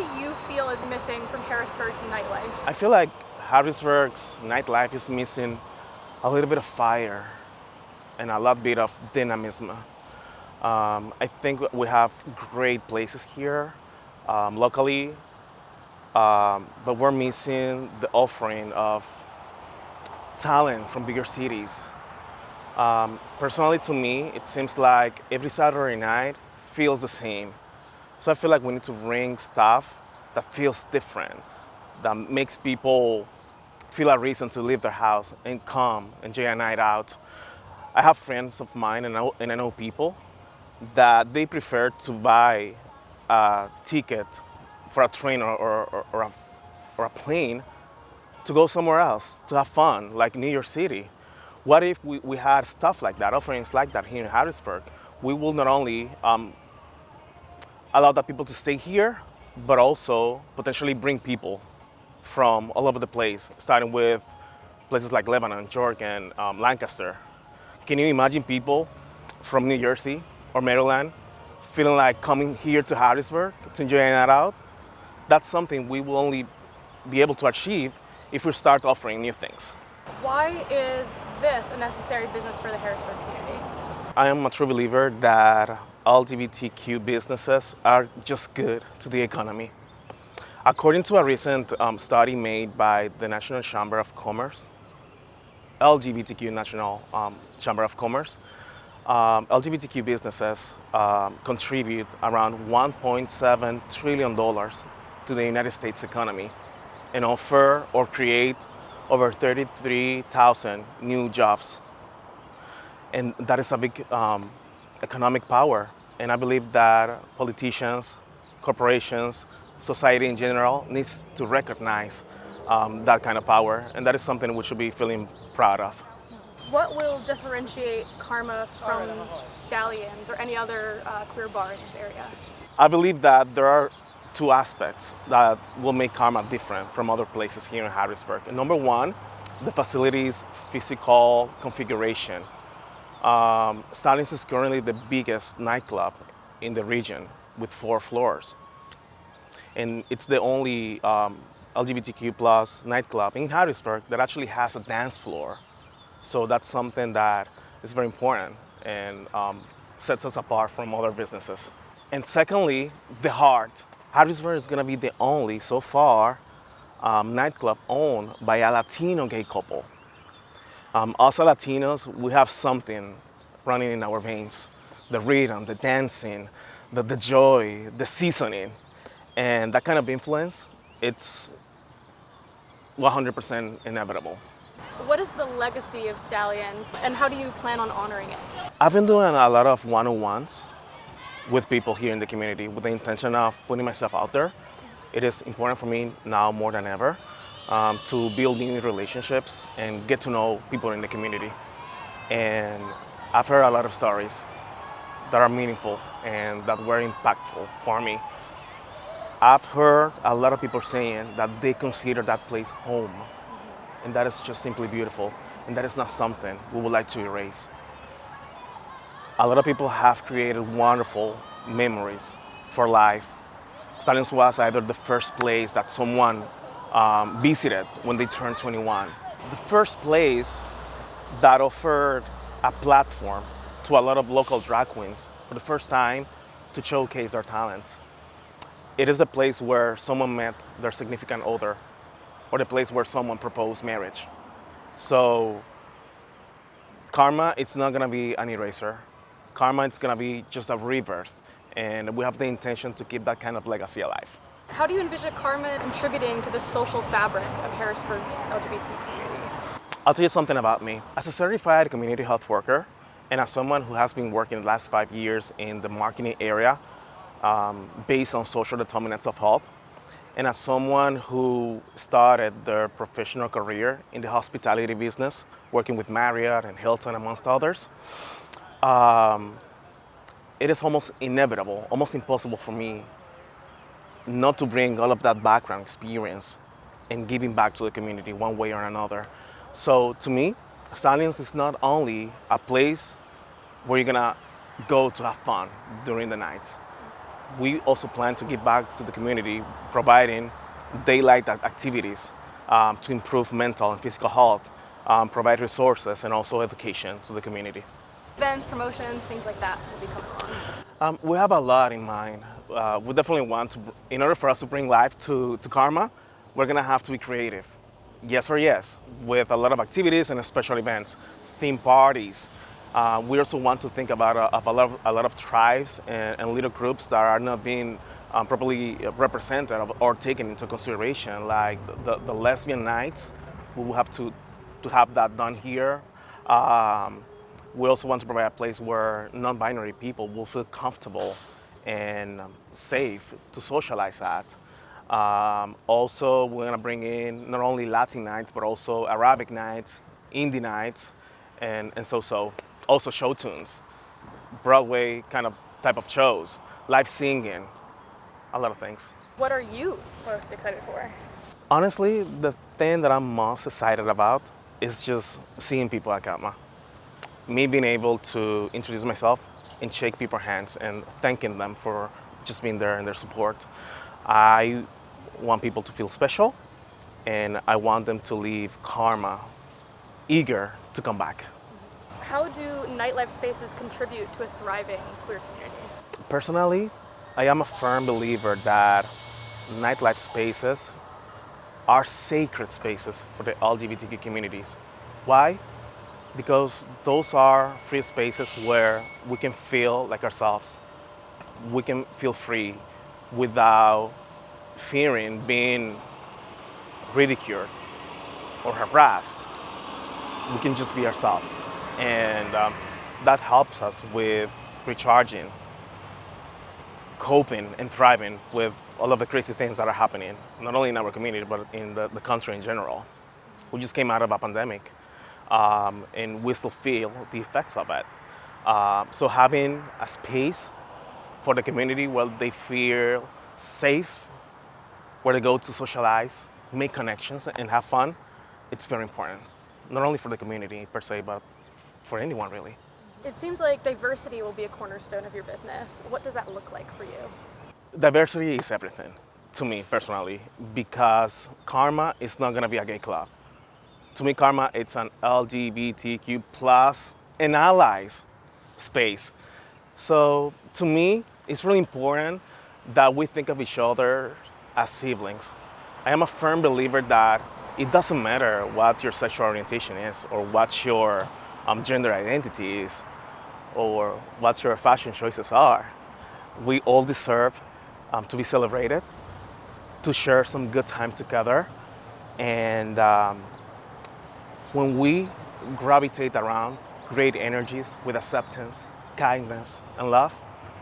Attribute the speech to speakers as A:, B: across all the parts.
A: do you feel is missing from Harrisburg's nightlife?
B: I feel like Harrisburg's nightlife is missing a little bit of fire and a lot bit of dynamism. I think we have great places here locally, but we're missing the offering of talent from bigger cities. Personally, to me, it seems like every Saturday night feels the same. So I feel like we need to bring stuff that feels different, that makes people feel a reason to leave their house and come enjoy a night out. I have friends of mine and I know people that they prefer to buy a ticket for a train or a plane to go somewhere else, to have fun, like New York City. What if we had stuff like that, offerings like that here in Harrisburg? We will not only allow the people to stay here, but also potentially bring people from all over the place, starting with places like Lebanon, York, and Lancaster. Can you imagine people from New Jersey or Maryland feeling like coming here to Harrisburg to enjoy a night out? That's something we will only be able to achieve if we start offering new things.
A: Why is this a necessary business for the Harrisburg community?
B: I am a true believer that LGBTQ businesses are just good to the economy. According to a recent study made by the National Chamber of Commerce, LGBTQ National Chamber of Commerce, LGBTQ businesses contribute around $1.7 trillion to the United States economy and offer or create over 33,000 new jobs. And that is a big economic power. And I believe that politicians, corporations, society in general needs to recognize that kind of power. And that is something we should be feeling proud of.
A: What will differentiate Karma from Stallions or any other queer bar in this area?
B: I believe that there are two aspects that will make Karma different from other places here in Harrisburg. And number one, the facility's physical configuration. Stallions is currently the biggest nightclub in the region with 4 floors. And it's the only LGBTQ plus nightclub in Harrisburg that actually has a dance floor. So that's something that is very important and sets us apart from other businesses. And secondly, the heart. Harrisburg is going to be the only, so far, nightclub owned by a Latino gay couple. Us Latinos, we have something running in our veins. The rhythm, the dancing, the joy, the seasoning. And that kind of influence, it's 100% inevitable.
A: What is the legacy of Stallions and how do you plan on honoring it?
B: I've been doing a lot of one-on-ones with people here in the community with the intention of putting myself out there. It is important for me now more than ever to build new relationships and get to know people in the community. And I've heard a lot of stories that are meaningful and that were impactful for me. I've heard a lot of people saying that they consider that place home. And that is just simply beautiful. And that is not something we would like to erase. A lot of people have created wonderful memories for life. Stallions was either the first place that someone visited when they turned 21. The first place that offered a platform to a lot of local drag queens for the first time to showcase their talents. It is the place where someone met their significant other or the place where someone proposed marriage. So Karma, it's not gonna be an eraser. Karma, it's gonna be just a rebirth, and we have the intention to keep that kind of legacy alive.
A: How do you envision Karma contributing to the social fabric of Harrisburg's LGBT community?
B: I'll tell you something about me. As a certified community health worker, and as someone who has been working the last 5 years in the marketing area based on social determinants of health, and as someone who started their professional career in the hospitality business, working with Marriott and Hilton, amongst others, it is almost inevitable, almost impossible for me not to bring all of that background experience and giving back to the community one way or another. So to me, Stallions is not only a place where you're gonna go to have fun during the night. we also plan to give back to the community, providing daylight activities to improve mental and physical health, provide resources and also education to the community.
A: Events, promotions, things like that will be coming on.
B: We have a lot in mind. We definitely want to, in order for us to bring life to Karma, we're gonna have to be creative. Yes or yes, with a lot of activities and special events, theme parties. We also want to think about a lot of tribes and little groups that are not being properly represented or taken into consideration, like the lesbian nights. We will have to have that done here. We also want to provide a place where non-binary people will feel comfortable and safe to socialize at. Also, we're gonna bring in not only Latin nights, but also Arabic nights, indie nights, and so. Also show tunes, Broadway kind of type of shows, live singing, a lot of things.
A: What are you most excited for?
B: Honestly, the thing that I'm most excited about is just seeing people at Karma. Me being able to introduce myself and shake people's hands and thanking them for just being there and their support. I want people to feel special, and I want them to leave Karma eager to come back.
A: How do nightlife spaces contribute to a thriving queer community?
B: Personally, I am a firm believer that nightlife spaces are sacred spaces for the LGBTQ communities. Why? Because those are free spaces where we can feel like ourselves. We can feel free without fearing being ridiculed or harassed. We can just be ourselves. And that helps us with recharging, coping, and thriving with all of the crazy things that are happening, not only in our community, but in the country in general. We just came out of a pandemic, and we still feel the effects of it. So having a space for the community where they feel safe, where they go to socialize, make connections, and have fun, it's very important. Not only for the community per se, but for anyone really.
A: It seems like diversity will be a cornerstone of your business. What does that look like for you?
B: Diversity is everything to me personally, because Karma is not gonna be a gay club. To me, Karma, it's an LGBTQ plus and allies space. So to me, it's really important that we think of each other as siblings. I am a firm believer that it doesn't matter what your sexual orientation is, or what your gender identity is, or what your fashion choices are. We all deserve to be celebrated, to share some good time together. And when we gravitate around great energies with acceptance, kindness, and love,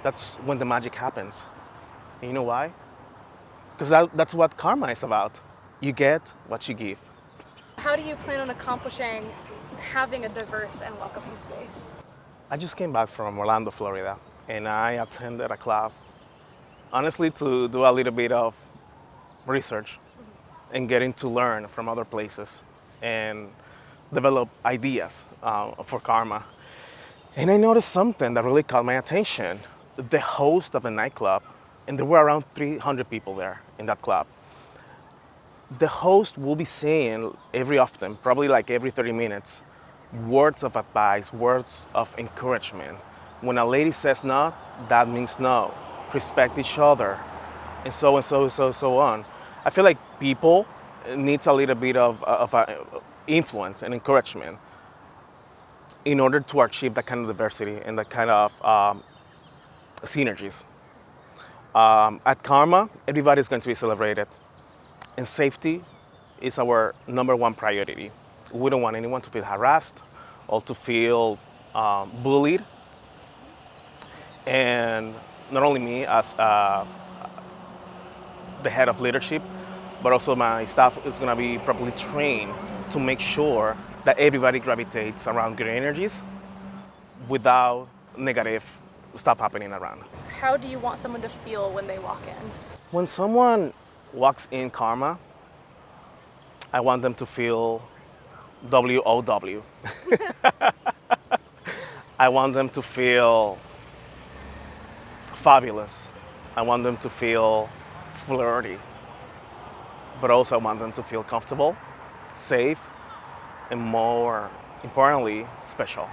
B: that's when the magic happens. And you know why? Because that's what Karma is about. You get what you give.
A: How do you plan on accomplishing having a diverse and welcoming space?
B: I just came back from Orlando, Florida, and I attended a club, honestly, to do a little bit of research and getting to learn from other places and develop ideas for Karma. And I noticed something that really caught my attention. The host of the nightclub, and there were around 300 people there in that club. The host will be saying every often, probably like every 30 minutes, words of advice, words of encouragement. When a lady says no, that means no. Respect each other, and so on. I feel like people needs a little bit of influence and encouragement in order to achieve that kind of diversity and that kind of synergies. At Karma, everybody's going to be celebrated, and safety is our number one priority. We don't want anyone to feel harassed or to feel bullied. And not only me as the head of leadership, but also my staff is going to be properly trained to make sure that everybody gravitates around good energies without negative stuff happening around.
A: How do you want someone to feel when they walk in?
B: When someone walks in Karma, I want them to feel WOW. I want them to feel fabulous. I want them to feel flirty, but also I want them to feel comfortable, safe, and more importantly, special.